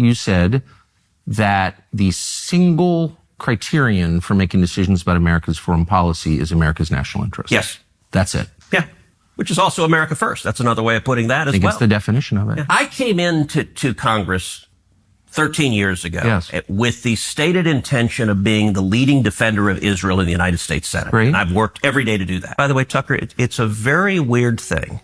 you said that the single criterion for making decisions about America's foreign policy is America's national interest. Yes. That's it. Yeah. Which is also America first. That's another way of putting that as well. I think it's the definition of it. Yeah. I came into Congress 13 years ago with the stated intention of being the leading defender of Israel in the United States Senate. Great. And I've worked every day to do that. By the way, Tucker, it's a very weird thing.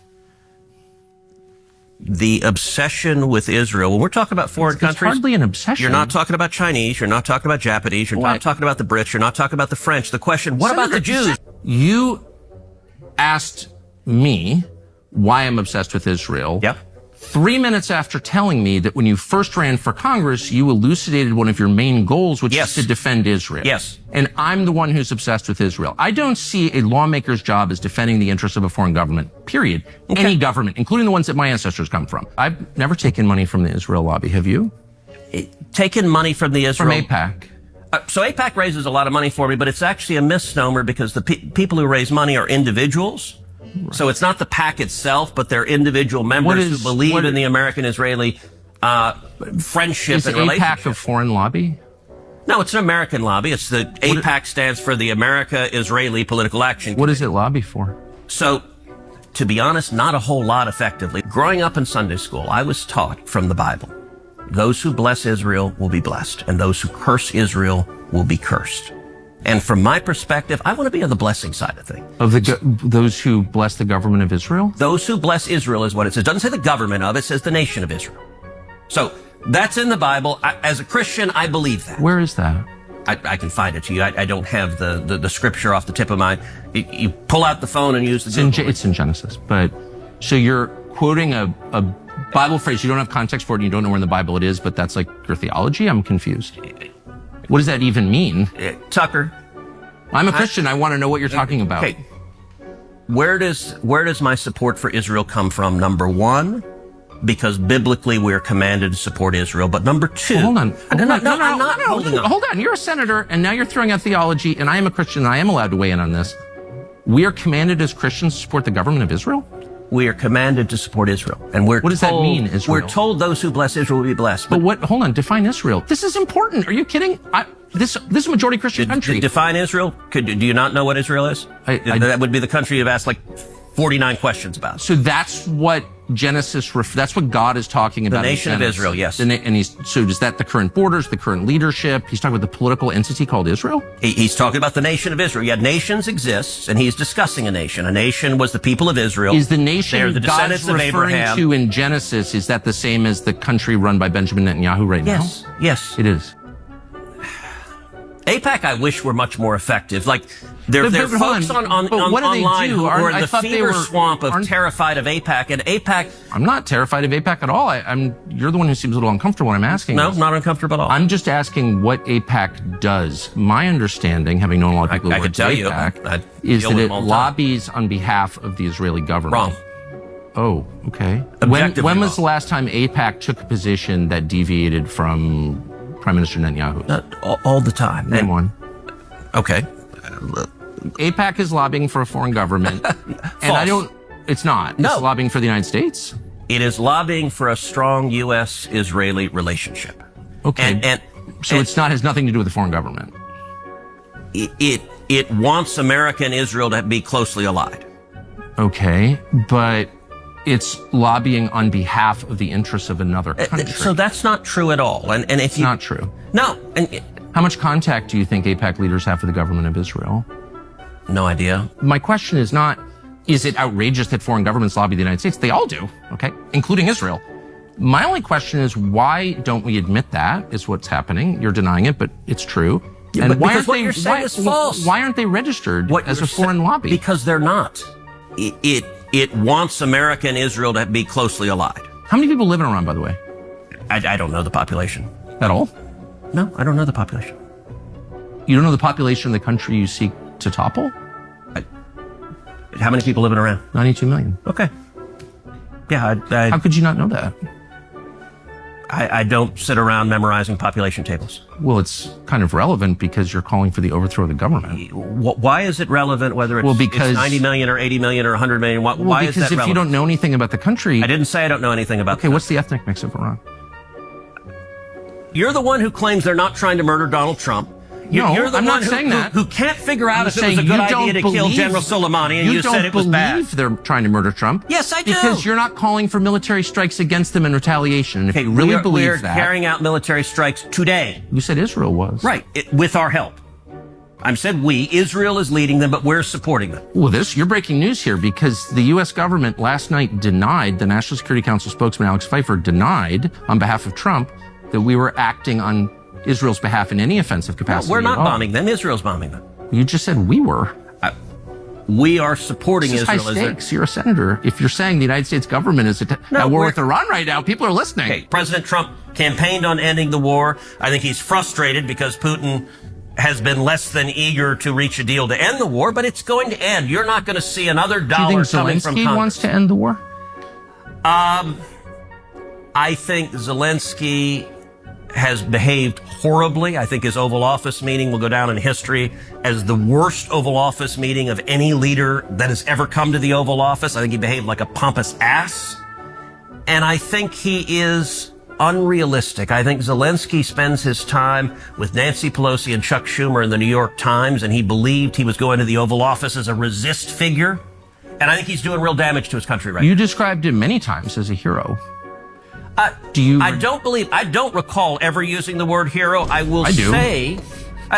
The obsession with Israel, when we're talking about foreign countries, it's hardly an obsession. You're not talking about Chinese, you're not talking about Japanese, you're not talking about the Brits, you're not talking about the French. The question, what about the Jews? You asked me why I'm obsessed with Israel. Yep. 3 minutes after telling me that when you first ran for Congress, you elucidated one of your main goals, which is to defend Israel. Yes. And I'm the one who's obsessed with Israel. I don't see a lawmaker's job as defending the interests of a foreign government, period. Okay. Any government, including the ones that my ancestors come from. I've never taken money from the Israel lobby. Have you? Taken money from the Israel... From AIPAC. So AIPAC raises a lot of money for me, but it's actually a misnomer because the people who raise money are individuals. Right. So it's not the PAC itself, but they're individual members who believe in the American-Israeli friendship and relationship. Is AIPAC a foreign lobby? No, it's an American lobby. It's the AIPAC stands for the America-Israeli Political Action Committee. What does it lobby for? So, to be honest, not a whole lot effectively. Growing up in Sunday school, I was taught from the Bible, those who bless Israel will be blessed, and those who curse Israel will be cursed. And from my perspective, I want to be on the blessing side of things. Of those who bless the government of Israel? Those who bless Israel is what it says. It doesn't say the government of, it says the nation of Israel. So that's in the Bible. As a Christian, I believe that. Where is that? I can find it to you. I don't have the scripture off the tip of my... You pull out the phone and use the Google. It's in Genesis. But so you're quoting a Bible phrase. You don't have context for it and you don't know where in the Bible it is, but that's like your theology? I'm confused. What does that even mean? Tucker. I'm a Christian. I want to know what you're talking about. Okay. Where does my support for Israel come from? Number one, because biblically we're commanded to support Israel. But number two... Well, hold on. Hold on. You're a senator, and now you're throwing out theology, and I am a Christian, and I am allowed to weigh in on this. We are commanded as Christians to support the government of Israel? We are commanded to support Israel. And what does that mean, Israel? We're told those who bless Israel will be blessed. But hold on, define Israel. This is important. Are you kidding? This is a majority Christian country. Define Israel? Do you not know what Israel is? That would be the country you've asked like 49 questions about. So that's what Genesis, that's what God is talking about. The nation of Israel, yes. So is that the current borders, the current leadership? He's talking about the political entity called Israel? He's talking about the nation of Israel. Yeah, nations exist, and he's discussing a nation. A nation was the people of Israel. Is the nation the God's referring to in Genesis, is that the same as the country run by Benjamin Netanyahu right now? Yes. It is. AIPAC, I wish were much more effective. Like, there are folks online who are in the fever swamp of terrified of AIPAC, and AIPAC... I'm not terrified of AIPAC at all. You're the one who seems a little uncomfortable when I'm asking No, not uncomfortable at all. I'm just asking what AIPAC does. My understanding, having known a lot of people who work at AIPAC, is that it lobbies on behalf of the Israeli government. Wrong. Oh, okay. When was the last time AIPAC took a position that deviated from Prime Minister Netanyahu? All the time. Name one. Okay. AIPAC is lobbying for a foreign government. And it's not. No. It's lobbying for the United States. It is lobbying for a strong U.S.-Israeli relationship. Okay. So it has nothing to do with the foreign government. It wants America and Israel to be closely allied. Okay. But it's lobbying on behalf of the interests of another country. So that's not true at all. And if it's not true. No. How much contact do you think AIPAC leaders have with the government of Israel? No idea. My question is not, is it outrageous that foreign governments lobby the United States? They all do, okay? Including Israel. My only question is, why don't we admit that is what's happening? You're denying it, but it's true. Yeah, and why aren't you're saying is false. Why aren't they registered as a foreign lobby? Because they're not. It wants America and Israel to be closely allied. How many people live in Iran, by the way? I don't know the population. At all? No, I don't know the population. You don't know the population of the country you seek to topple? How many people live in Iran? 92 million. Okay. Yeah, how could you not know that? I don't sit around memorizing population tables. Well, it's kind of relevant because you're calling for the overthrow of the government. Why is it relevant whether it's 90 million or 80 million or 100 million? Why is that relevant? Because if you don't know anything about the country... I didn't say I don't know anything about Okay, what's the ethnic mix of Iran? You're the one who claims they're not trying to murder Donald Trump. No, You're the I'm one not saying that. who can't figure out I'm if it was a saying good you idea to don't kill believe- General Soleimani, and you said it was don't bad. believe they're trying to murder Trump. Yes, I do. Because you're not calling for military strikes against them in retaliation. And if you really we're believe that, carrying out military strikes today. you said Israel was. Right, with our help. I said we. Israel is leading them, but we're supporting them. Well, you're breaking news here because the U.S. government last night denied, the National Security Council spokesman Alex Pfeiffer denied on behalf of Trump that we were acting on Israel's behalf in any offensive capacity. No, we're not at all. bombing them. Israel's bombing them. You just said we were. We are supporting This is Israel. high stakes. You're a senator. If you're saying the United States government is at war we're- with Iran right now, people are listening. Okay, President Trump campaigned on ending the war. I think he's frustrated because Putin has been less than eager to reach a deal to end the war, but it's going to end. You're not going to see another Do you dollar think coming from Zelensky Congress. wants to end the war? I think Zelensky has behaved horribly. I think his Oval Office meeting will go down in history as the worst Oval Office meeting of any leader that has ever come to the Oval Office. I think he behaved like a pompous ass. And I think he is unrealistic. I think Zelensky spends his time with Nancy Pelosi and Chuck Schumer in the New York Times, and he believed he was going to the Oval Office as a resist figure. And I think he's doing real damage to his country right now. You described him many times as a hero. I don't recall ever using the word hero. I do. say,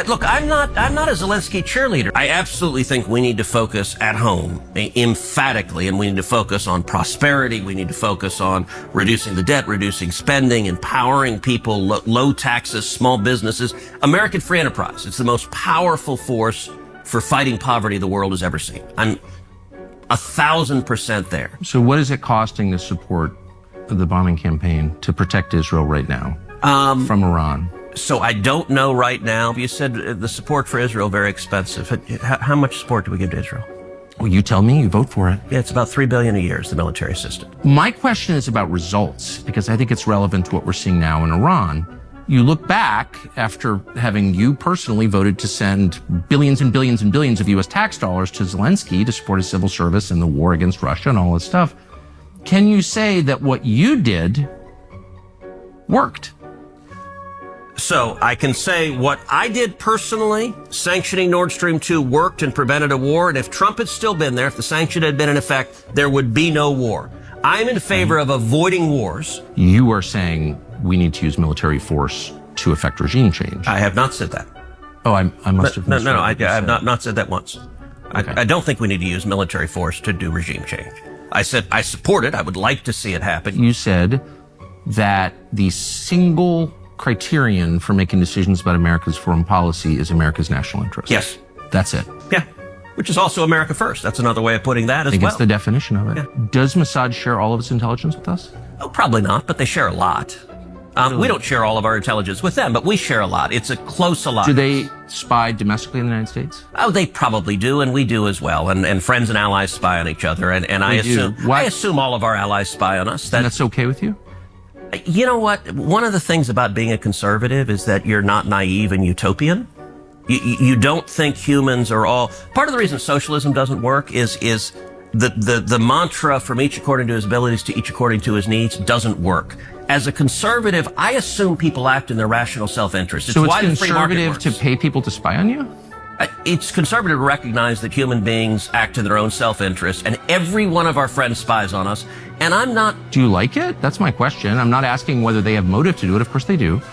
look, I'm not a Zelensky cheerleader. I absolutely think we need to focus at home emphatically, and we need to focus on prosperity. We need to focus on reducing the debt, reducing spending, empowering people, low taxes, small businesses, American free enterprise. It's the most powerful force for fighting poverty the world has ever seen. I'm 1,000% there. So what is it costing to support the bombing campaign to protect Israel right now from Iran? So I don't know right now. You said the support for Israel very expensive. How much support do we give to Israel? Well, you tell me. You vote for it. Yeah, it's about $3 billion a year is the military system. My question is about results because I think it's relevant to what we're seeing now in Iran. You look back after having you personally voted to send billions and billions and billions of U.S. tax dollars to Zelensky to support his civil service and the war against Russia and all this stuff. Can you say that what you did worked? So I can say what I did personally, sanctioning Nord Stream 2 worked and prevented a war. And if Trump had still been there, if the sanction had been in effect, there would be no war. I'm in favor of avoiding wars. You are saying we need to use military force to effect regime change. I have not said that. Oh, I must have. No, I have not said that once. Okay. I don't think we need to use military force to do regime change. I said I support it. I would like to see it happen. You said that the single criterion for making decisions about America's foreign policy is America's national interest. Yes. That's it. Yeah. Which is also America first. That's another way of putting that as I think well. it's the definition of it. Yeah. Does Mossad share all of its intelligence with us? Oh, probably not, but they share a lot. We don't share all of our intelligence with them, but we share a lot. It's a close alliance. Do they spy domestically in the United States? Oh, they probably do, and we do as well. And friends and allies spy on each other. And I assume all of our allies spy on us. And that's okay with you? You know what? One of the things about being a conservative is that you're not naive and utopian. You don't think humans are all... Part of the reason socialism doesn't work is the mantra from each according to his abilities to each according to his needs doesn't work. As a conservative, I assume people act in their rational self-interest. So it's why the free market conservative works. to pay people to spy on you? It's conservative to recognize that human beings act in their own self-interest, and every one of our friends spies on us, and I'm not... Do you like it? That's my question. I'm not asking whether they have motive to do it. Of course they do.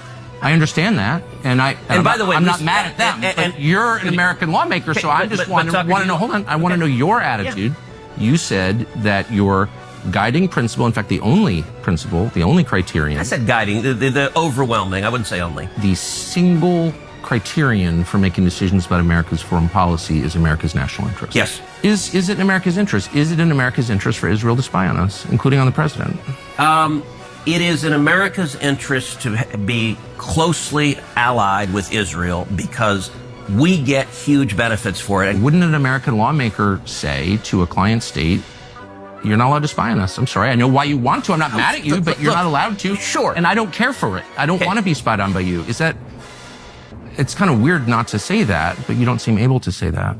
I understand that, and by the way, I'm not mad at them. But you're an American lawmaker, so I just want to know. Hold on, I want to know your attitude. Yeah. You said that your guiding principle, in fact, the only principle, the only criterion. I said guiding, the overwhelming. I wouldn't say only. The single criterion for making decisions about America's foreign policy is America's national interest. Yes. Is it in America's interest? Is it in America's interest for Israel to spy on us, including on the president? It is in America's interest to be closely allied with Israel because we get huge benefits for it. Wouldn't an American lawmaker say to a client state, you're not allowed to spy on us? I'm sorry. I know why you want to. I'm not mad at you, but you're not allowed to. Sure. And I don't care for it. I don't want to be spied on by you. It's kind of weird not to say that, but you don't seem able to say that.